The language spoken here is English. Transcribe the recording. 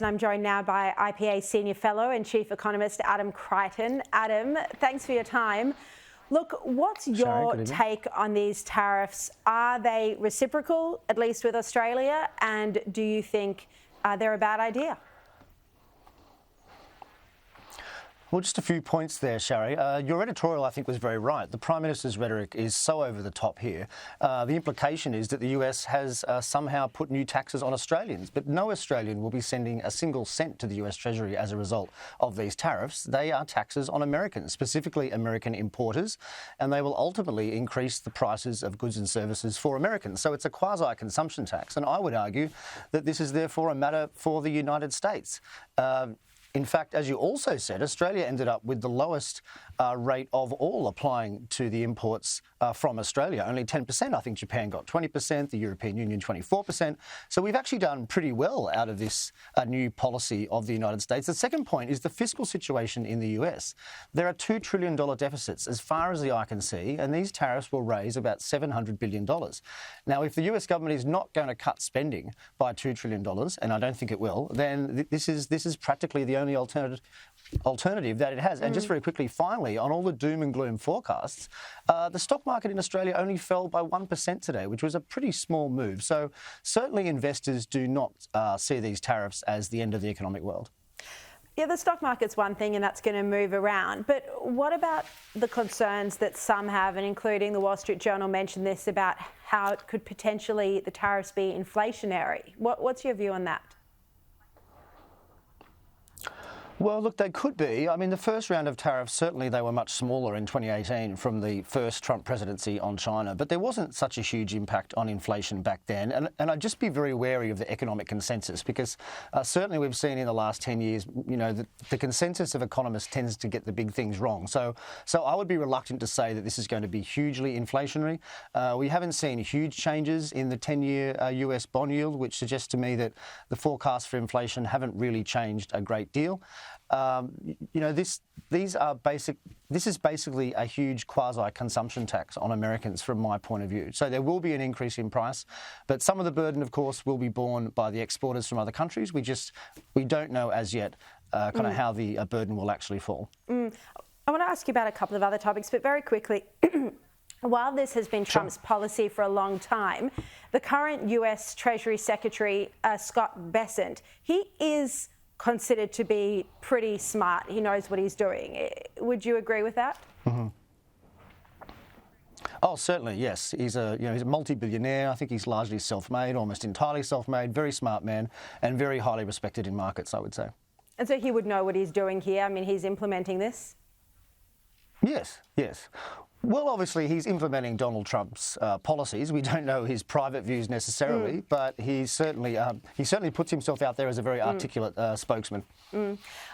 And I'm joined now by IPA Senior Fellow and Chief Economist Adam Creighton. Adam, thanks for your time. Look, what's your take on these tariffs? Are they reciprocal, at least with Australia? And do you think they're a bad idea? Well, just a few points there, Shari. Your editorial, I think, was very right. The Prime Minister's rhetoric is so over the top here. The implication is that the US has somehow put new taxes on Australians, but no Australian will be sending a single cent to the US Treasury as a result of these tariffs. They are taxes on Americans, specifically American importers, and they will ultimately increase the prices of goods and services for Americans. So it's a quasi-consumption tax, and I would argue that this is therefore a matter for the United States. In fact, as you also said, Australia ended up with the lowest rate of all applying to the imports from Australia. Only 10%. I think Japan got 20%, the European Union 24%. So we've actually done pretty well out of this new policy of the United States. The second point is the fiscal situation in the US. There are $2 trillion deficits as far as the eye can see, and these tariffs will raise about $700 billion. Now, if the US government is not going to cut spending by $2 trillion, and I don't think it will, then this is practically the only alternative that it has. And just very quickly, finally, on all the doom and gloom forecasts, the stock market in Australia only fell by 1% today, which was a pretty small move. So certainly investors do not see these tariffs as the end of the economic world. Yeah, the stock market's one thing and that's going to move around. But what about the concerns that some have, and including the Wall Street Journal mentioned this, about how it could potentially, the tariffs be inflationary? What's your view on that? Well, look, they could be. I mean, the first round of tariffs, certainly they were much smaller in 2018 from the first Trump presidency on China, but there wasn't such a huge impact on inflation back then. And I'd just be very wary of the economic consensus, because certainly we've seen in the last 10 years, you know, the consensus of economists tends to get the big things wrong. So I would be reluctant to say that this is going to be hugely inflationary. We haven't seen huge changes in the 10-year US bond yield, which suggests to me that the forecasts for inflation haven't really changed a great deal. You know, this is basically a huge quasi-consumption tax on Americans from my point of view. So there will be an increase in price, but some of the burden, of course, will be borne by the exporters from other countries. We don't know as yet kind of how the burden will actually fall. I want to ask you about a couple of other topics, but very quickly. While this has been Trump's policy for a long time, the current US Treasury Secretary, Scott Bessent, he is considered to be pretty smart. He knows what he's doing. Would you agree with that? Mm-hmm. Oh, certainly, yes. He's a multi-billionaire. I think he's largely self-made, almost entirely self-made, very smart man, and very highly respected in markets, I would say. And so he would know what he's doing here? I mean, he's implementing this? Yes, yes. Well, obviously, he's implementing Donald Trump's policies. We don't know his private views necessarily, but he certainly puts himself out there as a very articulate spokesman.